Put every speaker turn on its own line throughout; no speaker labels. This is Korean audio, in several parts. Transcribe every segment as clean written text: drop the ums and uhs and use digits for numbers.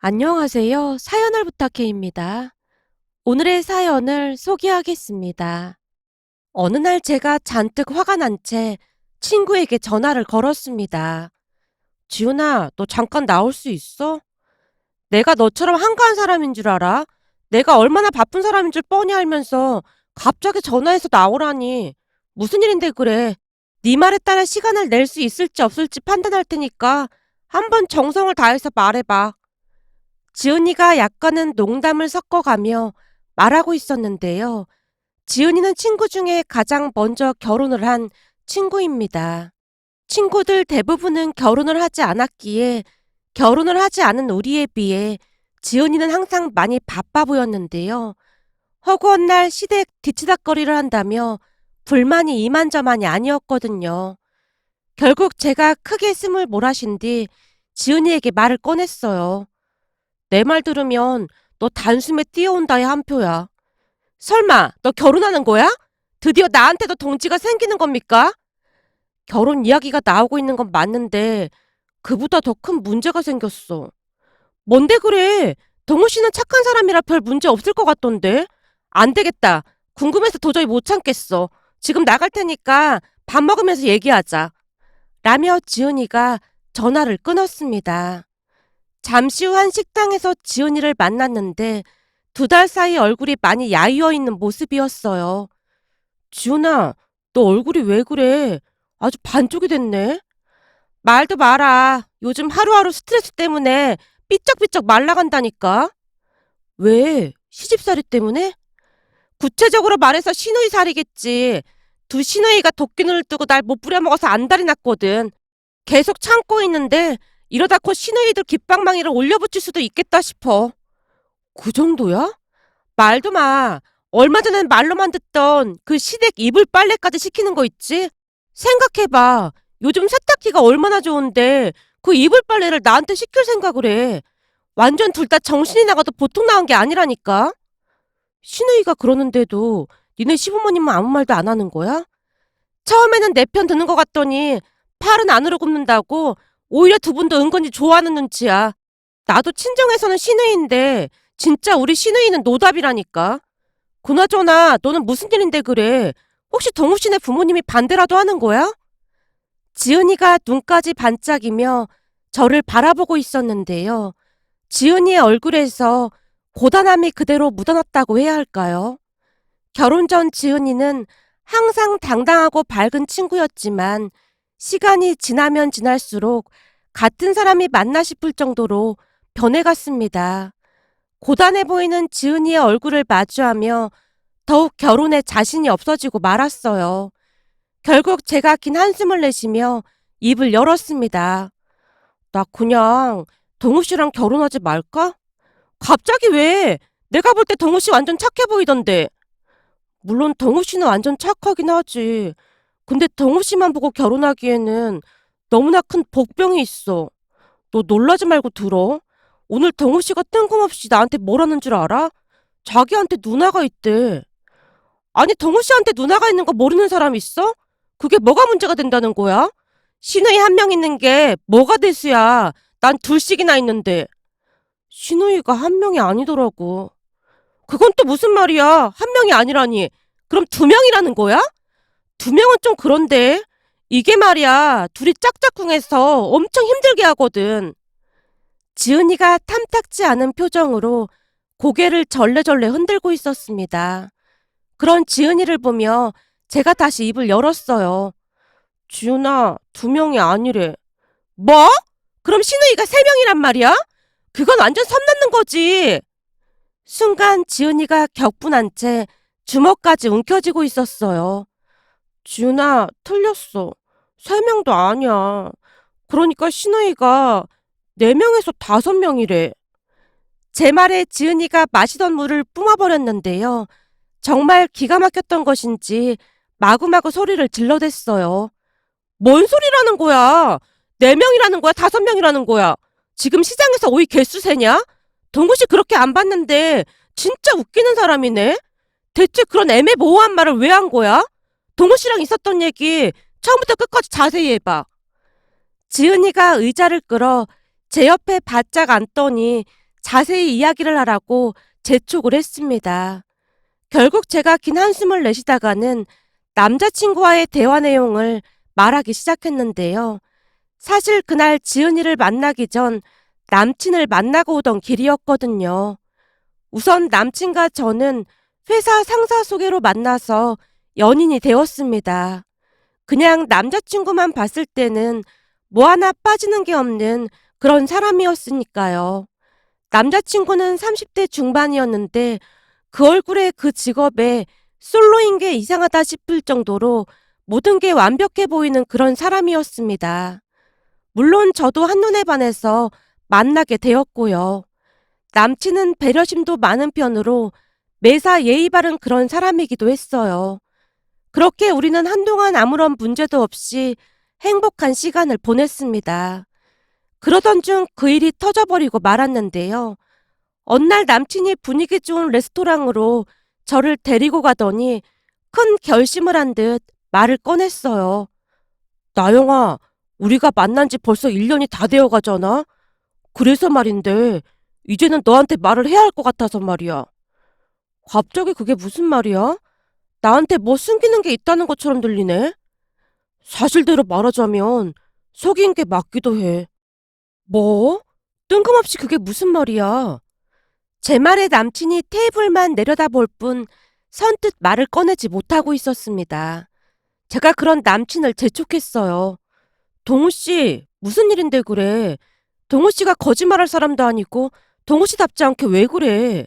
안녕하세요. 사연을 부탁해입니다. 오늘의 사연을 소개하겠습니다. 어느 날 제가 잔뜩 화가 난 채 친구에게 전화를 걸었습니다. 지훈아, 너 잠깐 나올 수 있어? 내가 너처럼 한가한 사람인 줄 알아? 내가 얼마나 바쁜 사람인 줄 뻔히 알면서 갑자기 전화해서 나오라니. 무슨 일인데 그래? 네 말에 따라 시간을 낼 수 있을지 없을지 판단할 테니까 한번 정성을 다해서 말해봐. 지은이가 약간은 농담을 섞어가며 말하고 있었는데요. 지은이는 친구 중에 가장 먼저 결혼을 한 친구입니다. 친구들 대부분은 결혼을 하지 않았기에 결혼을 하지 않은 우리에 비해 지은이는 항상 많이 바빠 보였는데요. 허구한 날 시댁 뒤치다꺼리를 한다며 불만이 이만저만이 아니었거든요. 결국 제가 크게 숨을 몰아쉰 뒤 지은이에게 말을 꺼냈어요. 내 말 들으면 너 단숨에 뛰어온다의 한 표야. 설마 너 결혼하는 거야? 드디어 나한테도 동지가 생기는 겁니까? 결혼 이야기가 나오고 있는 건 맞는데 그보다 더 큰 문제가 생겼어. 뭔데 그래? 동우 씨는 착한 사람이라 별 문제 없을 것 같던데. 안 되겠다. 궁금해서 도저히 못 참겠어. 지금 나갈 테니까 밥 먹으면서 얘기하자. 라며 지은이가 전화를 끊었습니다. 잠시 후 한 식당에서 지은이를 만났는데 2달 사이 얼굴이 많이 야위어 있는 모습이었어요. 지은아, 너 얼굴이 왜 그래? 아주 반쪽이 됐네. 말도 마라. 요즘 하루하루 스트레스 때문에 삐쩍삐쩍 말라간다니까. 왜? 시집살이 때문에? 구체적으로 말해서 시누이 살이겠지. 두 시누이가 도끼눈을 뜨고 날 못 부려먹어서 안달이 났거든. 계속 참고 있는데 이러다 곧 시누이들 깃방망이를 올려붙일 수도 있겠다 싶어. 그 정도야? 말도 마. 얼마 전엔 말로만 듣던 그 시댁 이불 빨래까지 시키는 거 있지? 생각해봐. 요즘 세탁기가 얼마나 좋은데 그 이불 빨래를 나한테 시킬 생각을 해. 완전 둘 다 정신이 나가도 보통 나온 게 아니라니까. 시누이가 그러는데도 니네 시부모님은 아무 말도 안 하는 거야? 처음에는 내 편 드는 것 같더니 팔은 안으로 굽는다고 오히려 두 분도 은근히 좋아하는 눈치야. 나도 친정에서는 시누이인데 진짜 우리 시누이는 노답이라니까. 그나저나 너는 무슨 일인데 그래? 혹시 동우 씨네 부모님이 반대라도 하는 거야? 지은이가 눈까지 반짝이며 저를 바라보고 있었는데요. 지은이의 얼굴에서 고단함이 그대로 묻어났다고 해야 할까요? 결혼 전 지은이는 항상 당당하고 밝은 친구였지만 시간이 지나면 지날수록 같은 사람이 맞나 싶을 정도로 변해갔습니다. 고단해 보이는 지은이의 얼굴을 마주하며 더욱 결혼에 자신이 없어지고 말았어요. 결국 제가 긴 한숨을 내쉬며 입을 열었습니다. 나 그냥 동우 씨랑 결혼하지 말까? 갑자기 왜? 내가 볼 때 동우 씨 완전 착해 보이던데. 물론 동우 씨는 완전 착하긴 하지. 근데 동우 씨만 보고 결혼하기에는 너무나 큰 복병이 있어. 너 놀라지 말고 들어. 오늘 동우 씨가 뜬금없이 나한테 뭐라는 줄 알아? 자기한테 누나가 있대. 아니, 동우 씨한테 누나가 있는 거 모르는 사람 있어? 그게 뭐가 문제가 된다는 거야? 시누이 한 명 있는 게 뭐가 대수야. 난 둘씩이나 있는데. 시누이가 한 명이 아니더라고. 그건 또 무슨 말이야? 한 명이 아니라니. 그럼 2명이라는 거야? 2명은 좀 그런데. 이게 말이야. 둘이 짝짝꿍해서 엄청 힘들게 하거든. 지은이가 탐탁지 않은 표정으로 고개를 절레절레 흔들고 있었습니다. 그런 지은이를 보며 제가 다시 입을 열었어요. 지은아, 2명이 아니래. 뭐? 그럼 시누이가 3명이란 말이야? 그건 완전 선 넘는 거지. 순간 지은이가 격분한 채 주먹까지 움켜쥐고 있었어요. 지은아, 틀렸어. 3명도 아니야. 그러니까 시누이가 4명에서 5명이래. 제 말에 지은이가 마시던 물을 뿜어버렸는데요. 정말 기가 막혔던 것인지 마구마구 소리를 질러댔어요. 뭔 소리라는 거야? 4명이라는 거야? 5명이라는 거야? 지금 시장에서 오이 개수 세냐? 동구씨 그렇게 안 봤는데 진짜 웃기는 사람이네? 대체 그런 애매모호한 말을 왜 한 거야? 동구씨랑 있었던 얘기 처음부터 끝까지 자세히 해봐. 지은이가 의자를 끌어 제 옆에 바짝 앉더니 자세히 이야기를 하라고 재촉을 했습니다. 결국 제가 긴 한숨을 내쉬다가는 남자친구와의 대화 내용을 말하기 시작했는데요. 사실 그날 지은이를 만나기 전 남친을 만나고 오던 길이었거든요. 우선 남친과 저는 회사 상사 소개로 만나서 연인이 되었습니다. 그냥 남자친구만 봤을 때는 뭐 하나 빠지는 게 없는 그런 사람이었으니까요. 남자친구는 30대 중반이었는데 그 얼굴에 그 직업에 솔로인 게 이상하다 싶을 정도로 모든 게 완벽해 보이는 그런 사람이었습니다. 물론 저도 한눈에 반해서 만나게 되었고요. 남친은 배려심도 많은 편으로 매사 예의 바른 그런 사람이기도 했어요. 그렇게 우리는 한동안 아무런 문제도 없이 행복한 시간을 보냈습니다. 그러던 중 그 일이 터져버리고 말았는데요. 어느 날 남친이 분위기 좋은 레스토랑으로 저를 데리고 가더니 큰 결심을 한 듯 말을 꺼냈어요. 나영아, 우리가 만난 지 벌써 1년이 다 되어 가잖아? 그래서 말인데, 이제는 너한테 말을 해야 할 것 같아서 말이야. 갑자기 그게 무슨 말이야? 나한테 뭐 숨기는 게 있다는 것처럼 들리네? 사실대로 말하자면, 속인 게 맞기도 해. 뭐? 뜬금없이 그게 무슨 말이야? 제 말에 남친이 테이블만 내려다볼 뿐 선뜻 말을 꺼내지 못하고 있었습니다. 제가 그런 남친을 재촉했어요. 동우 씨, 무슨 일인데 그래? 동우 씨가 거짓말할 사람도 아니고 동우 씨답지 않게 왜 그래?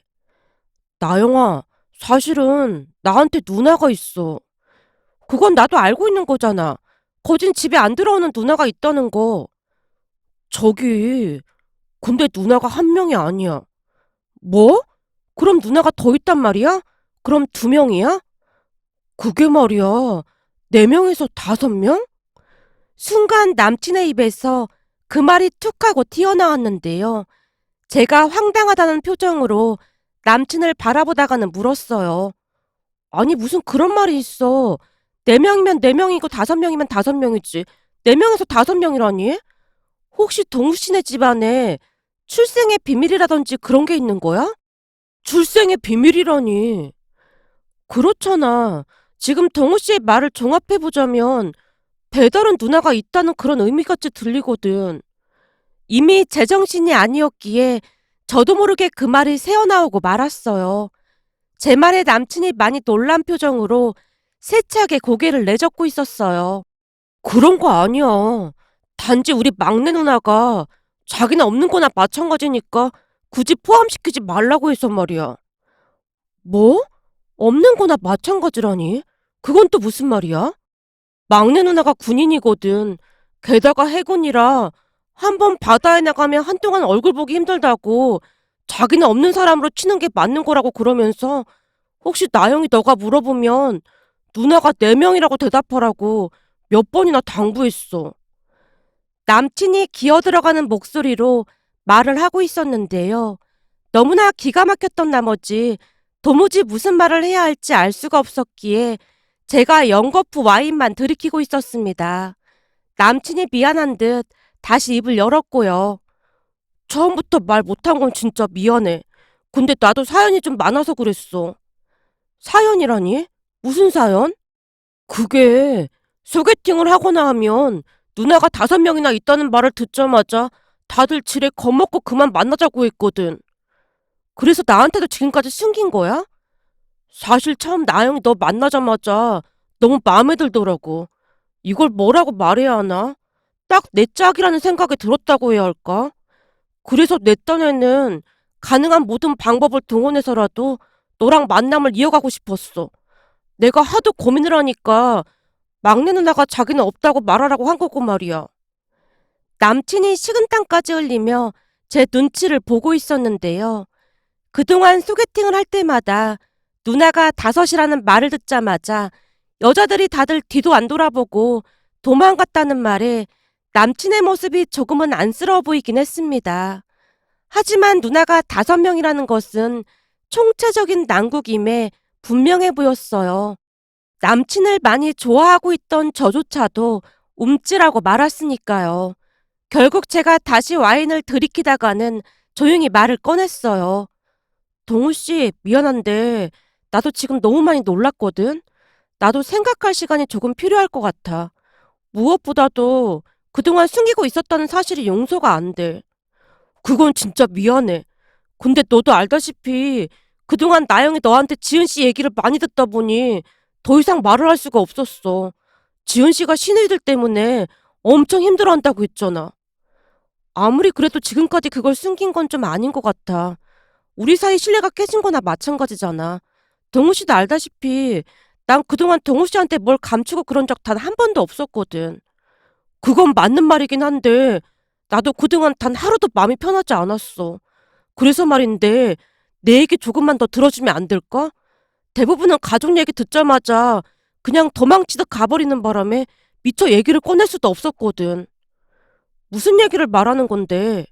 나영아, 사실은 나한테 누나가 있어. 그건 나도 알고 있는 거잖아. 거진 집에 안 들어오는 누나가 있다는 거. 저기, 근데 누나가 한 명이 아니야. 뭐? 그럼 누나가 더 있단 말이야? 그럼 2명이야? 그게 말이야. 4명에서 5명? 순간 남친의 입에서 그 말이 툭 하고 튀어나왔는데요. 제가 황당하다는 표정으로 남친을 바라보다가는 물었어요. 아니, 무슨 그런 말이 있어. 4명이면 4명이고 5명이면 5명이지. 4명에서 5명이라니? 혹시 동우씨네 집안에 출생의 비밀이라든지 그런 게 있는 거야? 출생의 비밀이라니. 그렇잖아. 지금 동우씨의 말을 종합해보자면 배달은 누나가 있다는 그런 의미같이 들리거든. 이미 제정신이 아니었기에 저도 모르게 그 말이 새어나오고 말았어요. 제 말에 남친이 많이 놀란 표정으로 세차게 고개를 내젓고 있었어요. 그런 거 아니야. 단지 우리 막내 누나가 자기는 없는 거나 마찬가지니까 굳이 포함시키지 말라고 해서 말이야. 뭐? 없는 거나 마찬가지라니? 그건 또 무슨 말이야? 막내 누나가 군인이거든. 게다가 해군이라 한 번 바다에 나가면 한동안 얼굴 보기 힘들다고 자기는 없는 사람으로 치는 게 맞는 거라고 그러면서 혹시 나영이 너가 물어보면 누나가 4명이라고 대답하라고 몇 번이나 당부했어. 남친이 기어들어가는 목소리로 말을 하고 있었는데요. 너무나 기가 막혔던 나머지 도무지 무슨 말을 해야 할지 알 수가 없었기에 제가 연거푸 와인만 들이키고 있었습니다. 남친이 미안한 듯 다시 입을 열었고요. 처음부터 말 못한 건 진짜 미안해. 근데 나도 사연이 좀 많아서 그랬어. 사연이라니? 무슨 사연? 그게 소개팅을 하거나 하면 누나가 5명이나 있다는 말을 듣자마자 다들 지레 겁먹고 그만 만나자고 했거든. 그래서 나한테도 지금까지 숨긴 거야? 사실 처음 나영이 너 만나자마자 너무 마음에 들더라고. 이걸 뭐라고 말해야 하나? 딱 내 짝이라는 생각이 들었다고 해야 할까? 그래서 내 딴에는 가능한 모든 방법을 동원해서라도 너랑 만남을 이어가고 싶었어. 내가 하도 고민을 하니까 막내 누나가 자기는 없다고 말하라고 한 거고 말이야. 남친이 식은땀까지 흘리며 제 눈치를 보고 있었는데요. 그동안 소개팅을 할 때마다 누나가 5이라는 말을 듣자마자 여자들이 다들 뒤도 안 돌아보고 도망갔다는 말에 남친의 모습이 조금은 안쓰러워 보이긴 했습니다. 하지만 누나가 5명이라는 것은 총체적인 난국임에 분명해 보였어요. 남친을 많이 좋아하고 있던 저조차도 움찔하고 말았으니까요. 결국 제가 다시 와인을 들이키다가는 조용히 말을 꺼냈어요. 동우 씨, 미안한데 나도 지금 너무 많이 놀랐거든. 나도 생각할 시간이 조금 필요할 것 같아. 무엇보다도 그동안 숨기고 있었다는 사실이 용서가 안 돼. 그건 진짜 미안해. 근데 너도 알다시피 그동안 나영이 너한테 지은 씨 얘기를 많이 듣다 보니 더 이상 말을 할 수가 없었어. 지은 씨가 시누이들 때문에 엄청 힘들어한다고 했잖아. 아무리 그래도 지금까지 그걸 숨긴 건 좀 아닌 것 같아. 우리 사이 신뢰가 깨진 거나 마찬가지잖아. 동우 씨도 알다시피 난 그동안 동우 씨한테 뭘 감추고 그런 적 단 한 번도 없었거든. 그건 맞는 말이긴 한데 나도 그동안 단 하루도 마음이 편하지 않았어. 그래서 말인데 내 얘기 조금만 더 들어주면 안 될까? 대부분은 가족 얘기 듣자마자 그냥 도망치듯 가버리는 바람에 미처 얘기를 꺼낼 수도 없었거든. 무슨 얘기를 말하는 건데?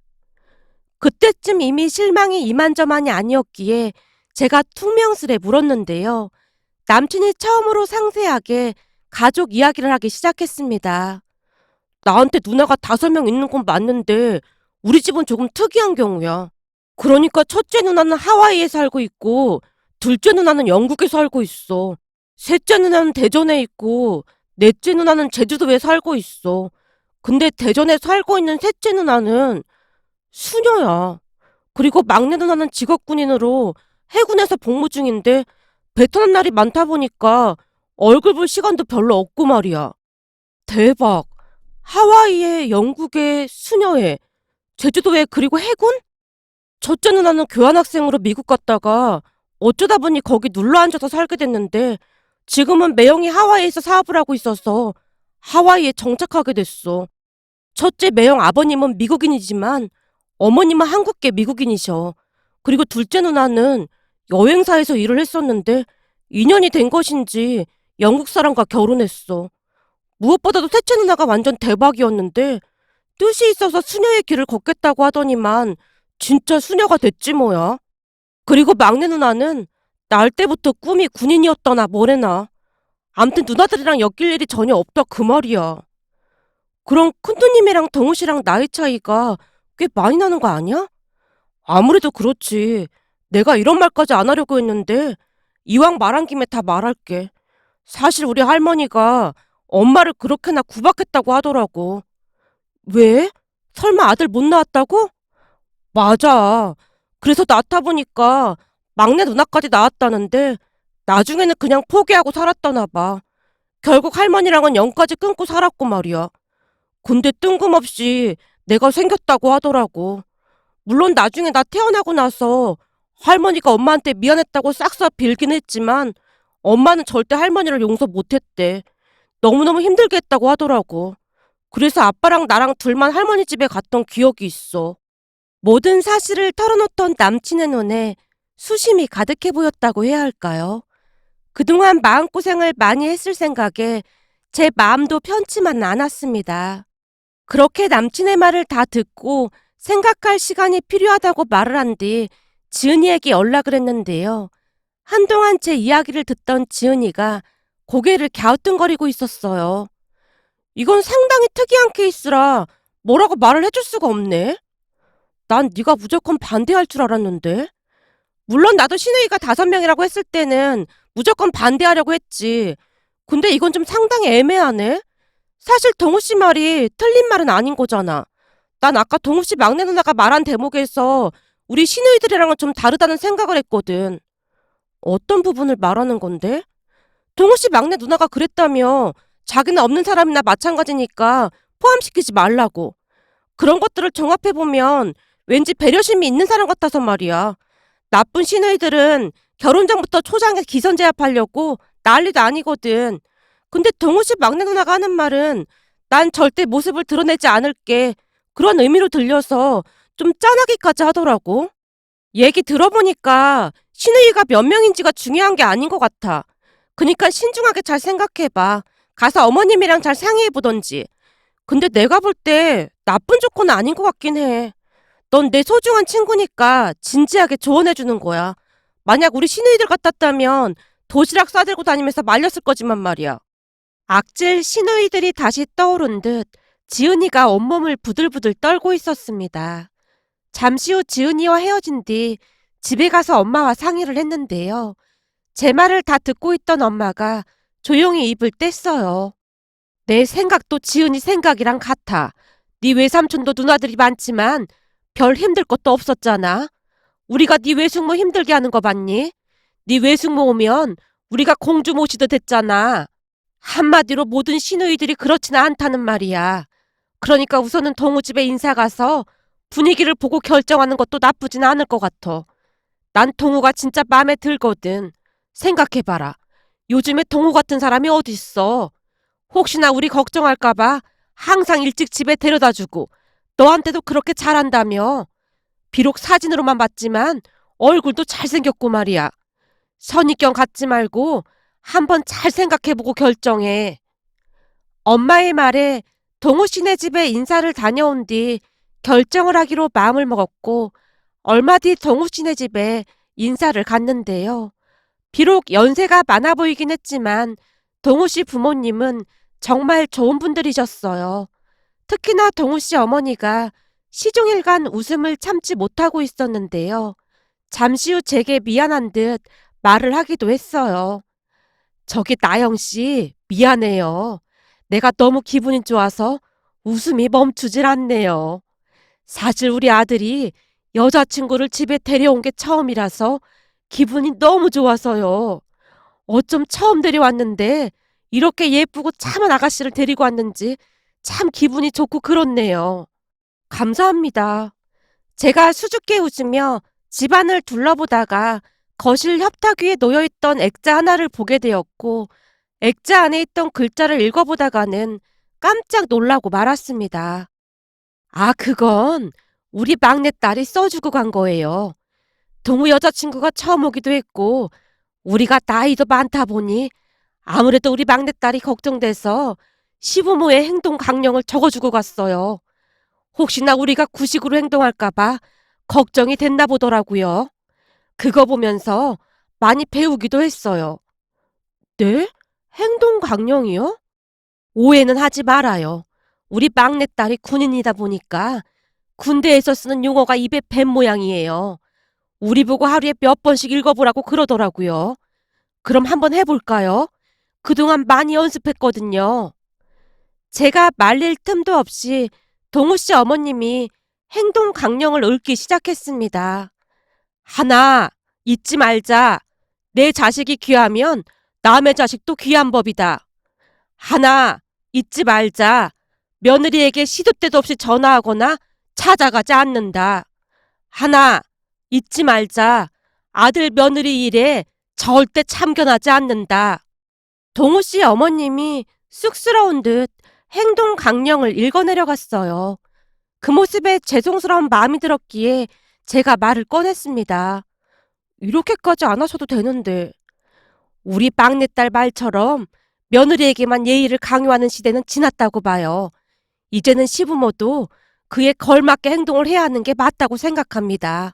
그때쯤 이미 실망이 이만저만이 아니었기에 제가 퉁명스레 물었는데요. 남친이 처음으로 상세하게 가족 이야기를 하기 시작했습니다. 나한테 누나가 5명 있는 건 맞는데 우리 집은 조금 특이한 경우야. 그러니까 첫째 누나는 하와이에 살고 있고 둘째 누나는 영국에 살고 있어. 셋째 누나는 대전에 있고 넷째 누나는 제주도에 살고 있어. 근데 대전에 살고 있는 셋째 누나는 수녀야. 그리고 막내 누나는 직업군인으로 해군에서 복무 중인데 베트남 날이 많다 보니까 얼굴 볼 시간도 별로 없고 말이야. 대박. 하와이에, 영국에, 수녀에, 제주도에, 그리고 해군? 첫째 누나는 교환학생으로 미국 갔다가 어쩌다 보니 거기 눌러앉아서 살게 됐는데 지금은 매형이 하와이에서 사업을 하고 있어서 하와이에 정착하게 됐어. 첫째 매형 아버님은 미국인이지만 어머님은 한국계 미국인이셔. 그리고 둘째 누나는 여행사에서 일을 했었는데 2년이 된 것인지 영국 사람과 결혼했어. 무엇보다도 셋째 누나가 완전 대박이었는데 뜻이 있어서 수녀의 길을 걷겠다고 하더니만 진짜 수녀가 됐지 뭐야. 그리고 막내 누나는 날 때부터 꿈이 군인이었더나 뭐래나. 암튼 누나들이랑 엮일 일이 전혀 없다 그 말이야. 그럼 큰누님이랑 덩우 씨랑 나이 차이가 꽤 많이 나는 거 아니야? 아무래도 그렇지. 내가 이런 말까지 안 하려고 했는데 이왕 말한 김에 다 말할게. 사실 우리 할머니가 엄마를 그렇게나 구박했다고 하더라고. 왜? 설마 아들 못 낳았다고? 맞아. 그래서 낳다 보니까 막내 누나까지 낳았다는데 나중에는 그냥 포기하고 살았다나 봐. 결국 할머니랑은 영까지 끊고 살았고 말이야. 근데 뜬금없이 내가 생겼다고 하더라고. 물론 나중에 나 태어나고 나서 할머니가 엄마한테 미안했다고 싹싹 빌긴 했지만 엄마는 절대 할머니를 용서 못했대. 너무너무 힘들게 했다고 하더라고. 그래서 아빠랑 나랑 둘만 할머니 집에 갔던 기억이 있어. 모든 사실을 털어놓던 남친의 눈에 수심이 가득해 보였다고 해야 할까요? 그동안 마음고생을 많이 했을 생각에 제 마음도 편치만 않았습니다. 그렇게 남친의 말을 다 듣고 생각할 시간이 필요하다고 말을 한 뒤 지은이에게 연락을 했는데요. 한동안 제 이야기를 듣던 지은이가 고개를 갸우뚱거리고 있었어요. 이건 상당히 특이한 케이스라 뭐라고 말을 해줄 수가 없네. 난 네가 무조건 반대할 줄 알았는데. 물론 나도 신우이가 5명이라고 했을 때는 무조건 반대하려고 했지. 근데 이건 좀 상당히 애매하네. 사실 동우 씨 말이 틀린 말은 아닌 거잖아. 난 아까 동우 씨 막내 누나가 말한 대목에서 우리 시누이들이랑은 좀 다르다는 생각을 했거든. 어떤 부분을 말하는 건데? 동우 씨 막내 누나가 그랬다며 자기는 없는 사람이나 마찬가지니까 포함시키지 말라고. 그런 것들을 종합해보면 왠지 배려심이 있는 사람 같아서 말이야. 나쁜 시누이들은 결혼 전부터 초장에 기선 제압하려고 난리도 아니거든. 근데 동우 씨 막내 누나가 하는 말은 난 절대 모습을 드러내지 않을게. 그런 의미로 들려서 좀 짠하기까지 하더라고. 얘기 들어보니까 시누이가 몇 명인지가 중요한 게 아닌 것 같아. 그니까 신중하게 잘 생각해봐. 가서 어머님이랑 잘 상의해보던지. 근데 내가 볼 때 나쁜 조건은 아닌 것 같긴 해. 넌 내 소중한 친구니까 진지하게 조언해주는 거야. 만약 우리 시누이들 같았다면 도시락 싸들고 다니면서 말렸을 거지만 말이야. 악질 시누이들이 다시 떠오른 듯 지은이가 온몸을 부들부들 떨고 있었습니다. 잠시 후 지은이와 헤어진 뒤 집에 가서 엄마와 상의를 했는데요. 제 말을 다 듣고 있던 엄마가 조용히 입을 뗐어요. 내 생각도 지은이 생각이랑 같아. 네 외삼촌도 누나들이 많지만 별 힘들 것도 없었잖아. 우리가 네 외숙모 힘들게 하는 거 봤니? 네 외숙모 오면 우리가 공주 모시듯 했잖아. 한마디로 모든 시누이들이 그렇지는 않다는 말이야. 그러니까 우선은 동우 집에 인사 가서 분위기를 보고 결정하는 것도 나쁘진 않을 것 같아. 난 동우가 진짜 마음에 들거든. 생각해봐라. 요즘에 동우 같은 사람이 어딨어. 혹시나 우리 걱정할까봐 항상 일찍 집에 데려다주고 너한테도 그렇게 잘한다며. 비록 사진으로만 봤지만 얼굴도 잘생겼고 말이야. 선입견 갖지 말고 한번 잘 생각해보고 결정해. 엄마의 말에 동우 씨네 집에 인사를 다녀온 뒤 결정을 하기로 마음을 먹었고 얼마 뒤 동우 씨네 집에 인사를 갔는데요. 비록 연세가 많아 보이긴 했지만 동우 씨 부모님은 정말 좋은 분들이셨어요. 특히나 동우 씨 어머니가 시종일관 웃음을 참지 못하고 있었는데요. 잠시 후 제게 미안한 듯 말을 하기도 했어요. 저기 나영 씨, 미안해요. 내가 너무 기분이 좋아서 웃음이 멈추질 않네요. 사실 우리 아들이 여자친구를 집에 데려온 게 처음이라서 기분이 너무 좋아서요. 어쩜 처음 데려왔는데 이렇게 예쁘고 참한 아가씨를 데리고 왔는지 참 기분이 좋고 그렇네요. 감사합니다. 제가 수줍게 웃으며 집안을 둘러보다가 거실 협탁 위에 놓여있던 액자 하나를 보게 되었고 액자 안에 있던 글자를 읽어보다가는 깜짝 놀라고 말았습니다. 아, 그건 우리 막내딸이 써주고 간 거예요. 동우 여자친구가 처음 오기도 했고 우리가 나이도 많다 보니 아무래도 우리 막내딸이 걱정돼서 시부모의 행동 강령을 적어주고 갔어요. 혹시나 우리가 구식으로 행동할까봐 걱정이 됐나 보더라고요. 그거 보면서 많이 배우기도 했어요. 네? 행동 강령이요? 오해는 하지 말아요. 우리 막내딸이 군인이다 보니까 군대에서 쓰는 용어가 입에 밴 모양이에요. 우리 보고 하루에 몇 번씩 읽어보라고 그러더라고요. 그럼 한번 해볼까요? 그동안 많이 연습했거든요. 제가 말릴 틈도 없이 동우 씨 어머님이 행동 강령을 읊기 시작했습니다. 하나, 잊지 말자. 내 자식이 귀하면 남의 자식도 귀한 법이다. 하나, 잊지 말자. 며느리에게 시도 때도 없이 전화하거나 찾아가지 않는다. 하나, 잊지 말자. 아들 며느리 일에 절대 참견하지 않는다. 동우 씨 어머님이 쑥스러운 듯 행동 강령을 읽어내려갔어요. 그 모습에 죄송스러운 마음이 들었기에 제가 말을 꺼냈습니다. 이렇게까지 안 하셔도 되는데. 우리 막내딸 말처럼 며느리에게만 예의를 강요하는 시대는 지났다고 봐요. 이제는 시부모도 그에 걸맞게 행동을 해야 하는 게 맞다고 생각합니다.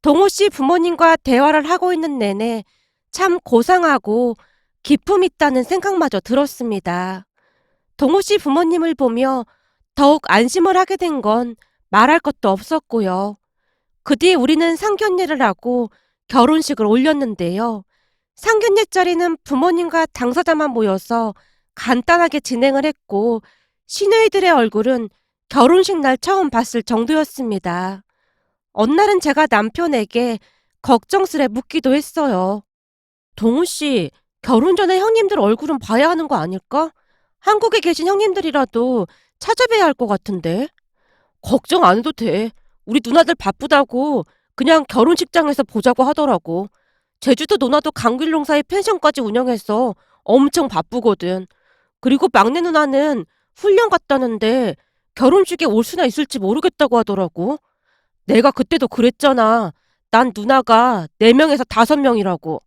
동호 씨 부모님과 대화를 하고 있는 내내 참 고상하고 기품 있다는 생각마저 들었습니다. 동호 씨 부모님을 보며 더욱 안심을 하게 된 건 말할 것도 없었고요. 그 뒤 우리는 상견례를 하고 결혼식을 올렸는데요. 상견례 자리는 부모님과 당사자만 모여서 간단하게 진행을 했고 시누이들의 얼굴은 결혼식 날 처음 봤을 정도였습니다. 어느 날은 제가 남편에게 걱정스레 묻기도 했어요. 동우 씨, 결혼 전에 형님들 얼굴은 봐야 하는 거 아닐까? 한국에 계신 형님들이라도 찾아뵈야 할 것 같은데. 걱정 안 해도 돼. 우리 누나들 바쁘다고 그냥 결혼식장에서 보자고 하더라고. 제주도 누나도 감귤농사에 펜션까지 운영해서 엄청 바쁘거든. 그리고 막내 누나는 훈련 갔다는데 결혼식에 올 수나 있을지 모르겠다고 하더라고. 내가 그때도 그랬잖아. 난 누나가 4명에서 5명이라고.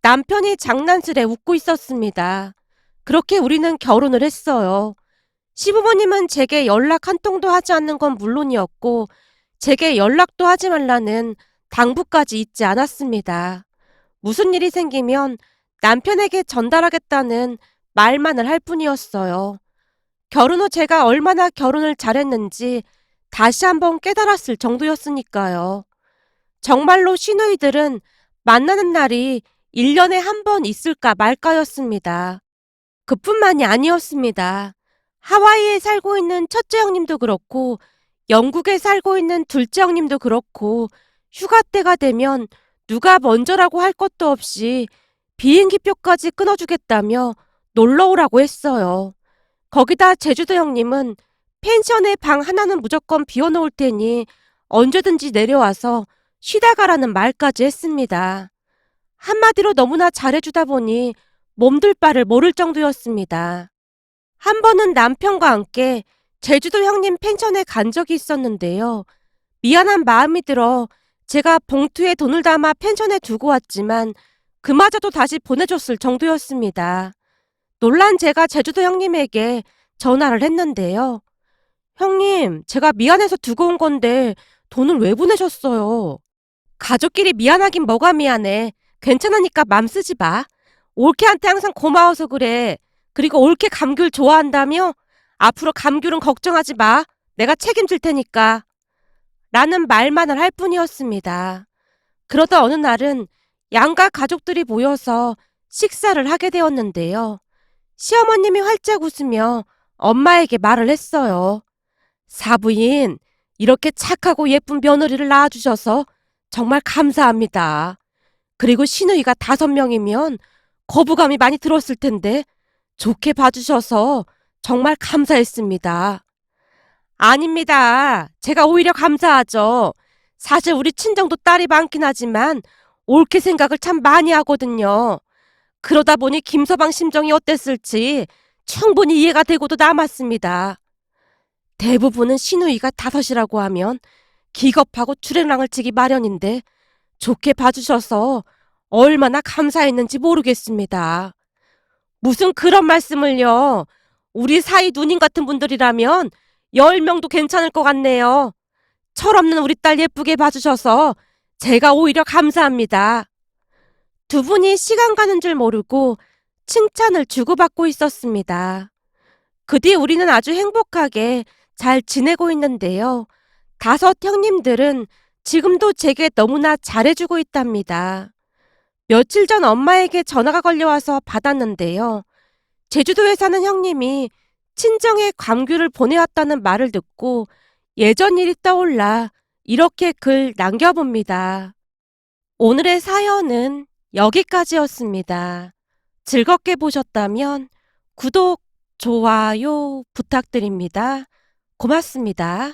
남편이 장난스레 웃고 있었습니다. 그렇게 우리는 결혼을 했어요. 시부모님은 제게 연락 한 통도 하지 않는 건 물론이었고 제게 연락도 하지 말라는 당부까지 잊지 않았습니다. 무슨 일이 생기면 남편에게 전달하겠다는 말만을 할 뿐이었어요. 결혼 후 제가 얼마나 결혼을 잘했는지 다시 한번 깨달았을 정도였으니까요. 정말로 시누이들은 만나는 날이 1년에 한 번 있을까 말까였습니다. 그뿐만이 아니었습니다. 하와이에 살고 있는 첫째 형님도 그렇고 영국에 살고 있는 둘째 형님도 그렇고 휴가 때가 되면 누가 먼저라고 할 것도 없이 비행기표까지 끊어주겠다며 놀러 오라고 했어요. 거기다 제주도 형님은 펜션에 방 하나는 무조건 비워놓을 테니 언제든지 내려와서 쉬다 가라는 말까지 했습니다. 한마디로 너무나 잘해주다 보니 몸둘 바를 모를 정도였습니다. 한 번은 남편과 함께 제주도 형님 펜션에 간 적이 있었는데요. 미안한 마음이 들어 제가 봉투에 돈을 담아 펜션에 두고 왔지만 그마저도 다시 보내줬을 정도였습니다. 놀란 제가 제주도 형님에게 전화를 했는데요. 형님, 제가 미안해서 두고 온 건데 돈을 왜 보내셨어요? 가족끼리 미안하긴 뭐가 미안해. 괜찮으니까 맘 쓰지 마. 올케한테 항상 고마워서 그래. 그리고 올케 감귤 좋아한다며? 앞으로 감귤은 걱정하지 마. 내가 책임질 테니까. 라는 말만을 할 뿐이었습니다. 그러다 어느 날은 양가 가족들이 모여서 식사를 하게 되었는데요. 시어머님이 활짝 웃으며 엄마에게 말을 했어요. 사부인, 이렇게 착하고 예쁜 며느리를 낳아주셔서 정말 감사합니다. 그리고 시누이가 5명이면 거부감이 많이 들었을 텐데 좋게 봐주셔서 정말 감사했습니다. 아닙니다. 제가 오히려 감사하죠. 사실 우리 친정도 딸이 많긴 하지만 옳게 생각을 참 많이 하거든요. 그러다 보니 김서방 심정이 어땠을지 충분히 이해가 되고도 남았습니다. 대부분은 시누이가 5이라고 하면 기겁하고 주랭랑을 치기 마련인데 좋게 봐주셔서 얼마나 감사했는지 모르겠습니다. 무슨 그런 말씀을요. 우리 사이 누님 같은 분들이라면 10명도 괜찮을 것 같네요. 철없는 우리 딸 예쁘게 봐주셔서 제가 오히려 감사합니다. 두 분이 시간 가는 줄 모르고 칭찬을 주고받고 있었습니다. 그 뒤 우리는 아주 행복하게 잘 지내고 있는데요. 5 형님들은 지금도 제게 너무나 잘해주고 있답니다. 며칠 전 엄마에게 전화가 걸려와서 받았는데요. 제주도에 사는 형님이 친정에 감귤을 보내왔다는 말을 듣고 예전 일이 떠올라 이렇게 글 남겨봅니다. 오늘의 사연은 여기까지였습니다. 즐겁게 보셨다면 구독, 좋아요 부탁드립니다. 고맙습니다.